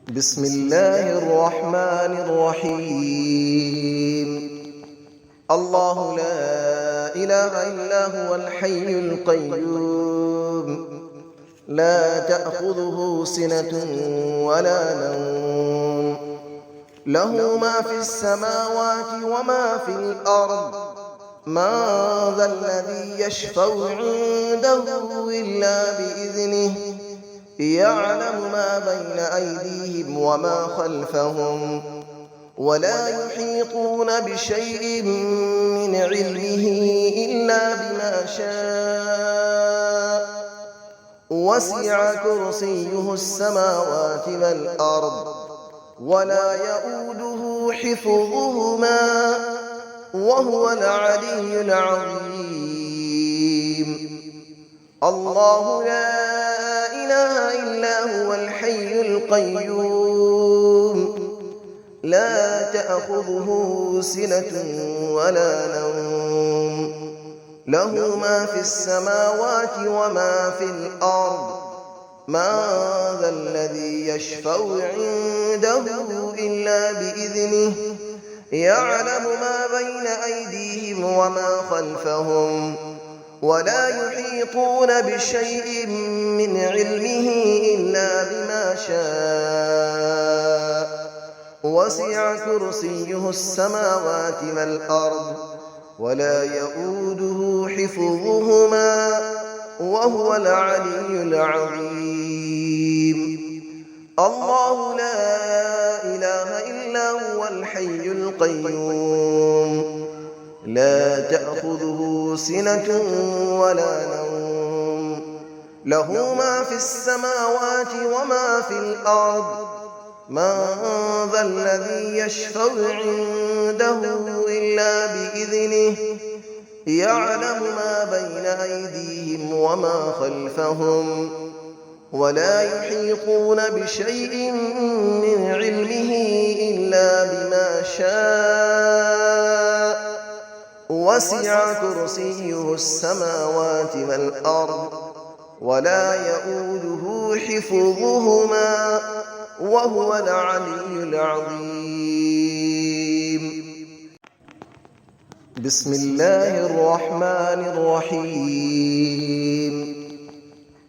بسم الله الرحمن الرحيم. الله لا إله إلا هو الحي القيوم، لا تأخذه سنة ولا نوم، له ما في السماوات وما في الأرض. من ذا الذي يشفع عنده إلا بإذنه، يعلم ما بين أيديهم وما خلفهم، ولا يحيطون بشيء من علمه إلا بما شاء. وسع كرسيه السماوات والأرض، ولا يؤوده حفظهما، وهو العلي العظيم. الله لا إله إلا هو الحي القيوم، لا تأخذه سنة ولا نوم، له ما في السماوات وما في الأرض. من ذا الذي يشفع عنده إلا بإذنه، يعلم ما بين أيديهم وما خلفهم، ولا يحيطون بشيء من علمه إلا بما شاء. وسع كرسيه السماوات والأرض، ولا يؤوده حفظهما، وهو العلي العظيم. الله لا إله إلا هو الحي القيوم، لا تأخذه سنة ولا نوم، له ما في السماوات وما في الأرض. من ذا الذي يشفع عنده إلا بإذنه، يعلم ما بين أيديهم وما خلفهم، ولا يحيطون بشيء من علمه إلا بما شاء. وسع كرسيه السماوات والأرض، ولا يؤوده حفظهما، وهو العلي العظيم. بسم الله الرحمن الرحيم.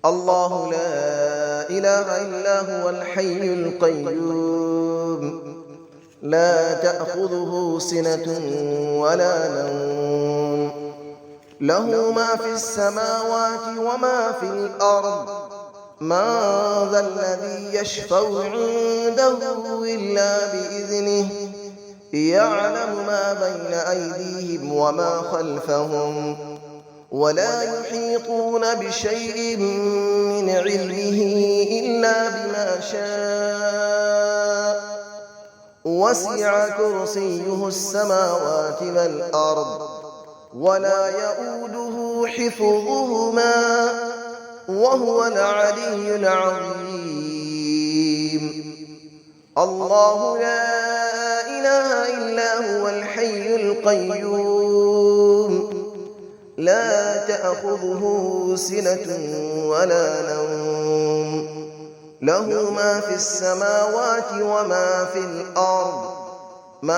الله لا إله إلا هو الحي القيوم، لا تأخذه سنة ولا نوم، له ما في السماوات وما في الأرض. من ذا الذي يشفع عنده إلا بإذنه، يعلم ما بين أيديهم وما خلفهم، ولا يحيطون بشيء من علمه إلا بما شاء. وسع كرسيه السماوات والأرض، ولا يؤوده حفظهما، وهو العلي العظيم. الله لا إله إلا هو الحي القيوم، لا تأخذه سنة ولا نوم، له ما في السماوات وما في الأرض. من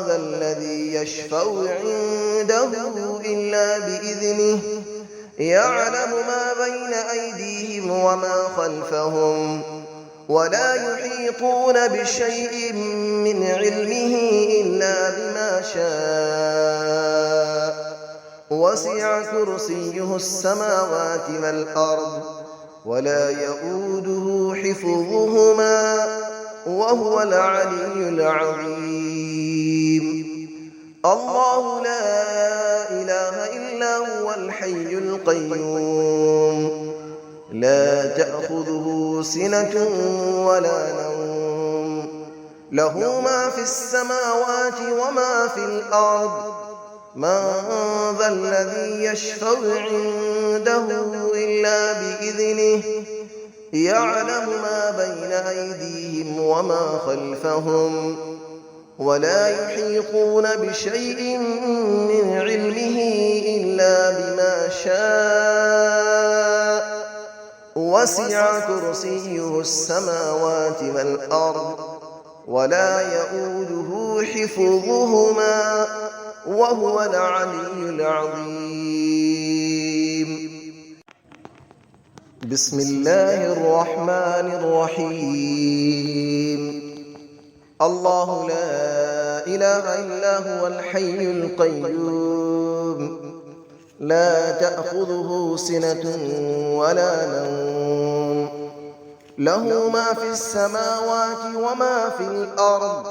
ذا الذي يشفع عنده إلا بإذنه، يعلم ما بين أيديهم وما خلفهم، ولا يحيطون بشيء من علمه إلا بما شاء. وسع كرسيه السماوات والأرض، ولا يؤوده حفظهما، وهو العلي العظيم. الله لا إله إلا هو الحي القيوم، لا تأخذه سنة ولا نوم، له ما في السماوات وما في الأرض. من ذا الذي يشفع عنده إلا بإذنه، يعلم ما بين أيديهم وما خلفهم، ولا يحيطون بشيء من علمه إلا بما شاء. وسع كرسيه السماوات والأرض ولا يؤوده حفظهما وهو العلي العظيم. بسم الله الرحمن الرحيم. الله لا إله إلا هو الحي القيوم لا تأخذه سنة ولا نوم له ما في السماوات وما في الأرض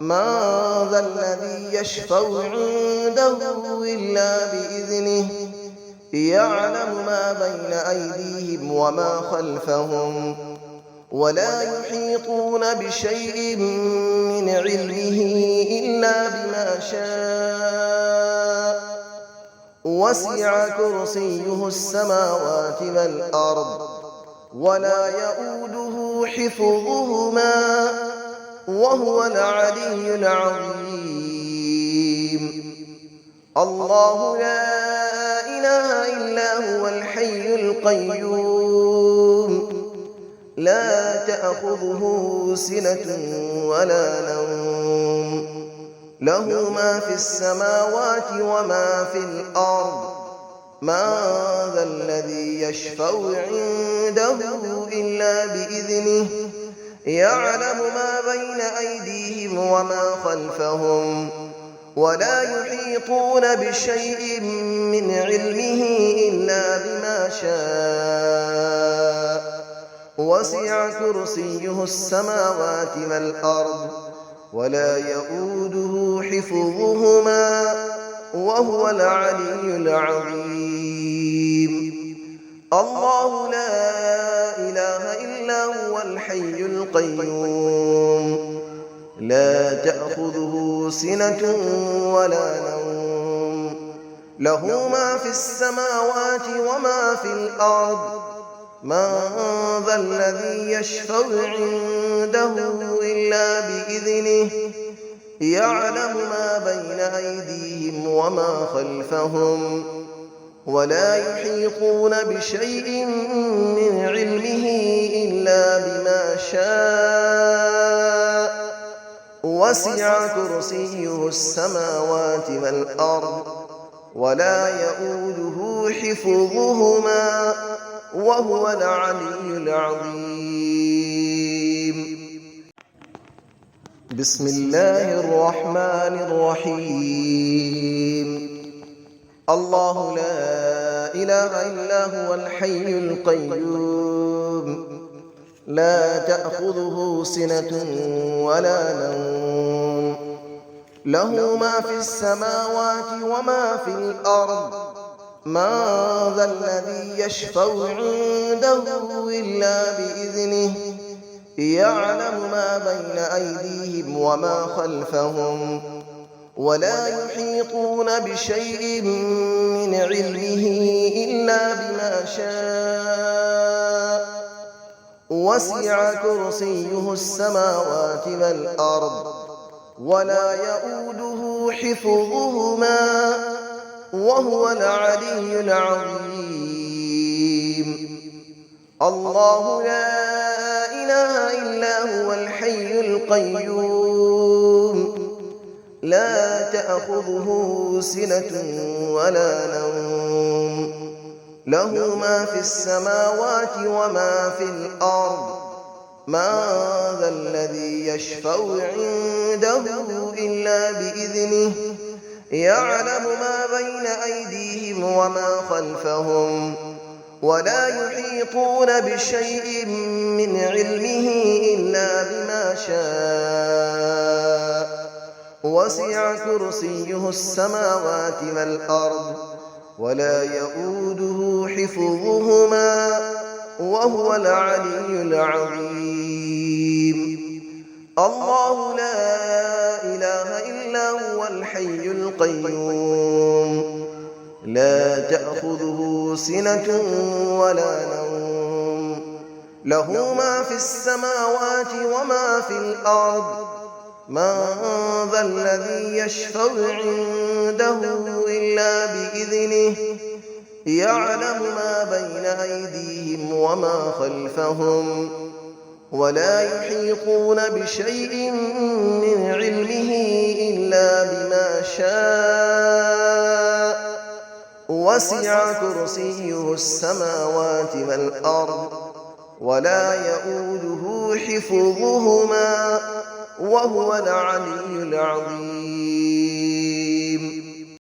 من ذا الذي يشفع عنده إلا بإذنه يعلم ما بين أيديهم وما خلفهم ولا يحيطون بشيء من علمه إلا بما شاء وسع كرسيه السماوات والأرض ولا يؤوده حفظهما وهو العلي العظيم. الله لا إله إلا هو الحي القيوم لا تأخذه سنة ولا نوم له ما في السماوات وما في الأرض من ذا الذي يشفع عنده إلا بإذنه يعلم ما بين أيديهم وما خلفهم ولا يحيطون بشيء من علمه إلا بما شاء وسع كرسيه السماوات والأرض ولا يؤوده حفظهما وهو العلي العظيم. الله لا إله إلا هو الحي القيوم لا تأخذه سنة ولا نوم له ما في السماوات وما في الأرض من ذا الذي يشفع عنده إلا بإذنه يعلم ما بين أيديهم وما خلفهم ولا يحيطون بشيء من علمه إلا بما شاء وسع كرسيه السماوات والأرض ولا يؤوده حفظهما وهو العلي العظيم. بسم الله الرحمن الرحيم. الله لا إله إلا هو الحي القيوم لا تأخذه سنة ولا نوم له ما في السماوات وما في الأرض من ذا الذي يشفع عنده إلا بإذنه يعلم ما بين أيديهم وما خلفهم ولا يحيطون بشيء من علمه إلا بما شاء وسع كرسيه السماوات والأرض ولا يؤوده حفظهما وهو العلي العظيم. الله لا إله إلا هو الحي القيوم لا تأخذه سنة ولا نوم له ما في السماوات وما في الأرض من ذا الذي يشفع عنده إلا بإذنه يعلم ما بين أيديهم وما خلفهم ولا يحيطون بشيء من علمه إلا بما شاء وسع كرسيه السماوات والأرض ولا يؤوده حفظهما وهو العلي العظيم. الله لا إله إلا هو الحي القيوم لا تأخذه سنة ولا نوم له ما في السماوات وما في الأرض من ذا الذي يشفع عنده إلا بإذنه يعلم ما بين أيديهم وما خلفهم ولا يحيطون بشيء من علمه إلا بما شاء وسع كرسيه السماوات والأرض ولا يئوده حفظهما وهو العلي العظيم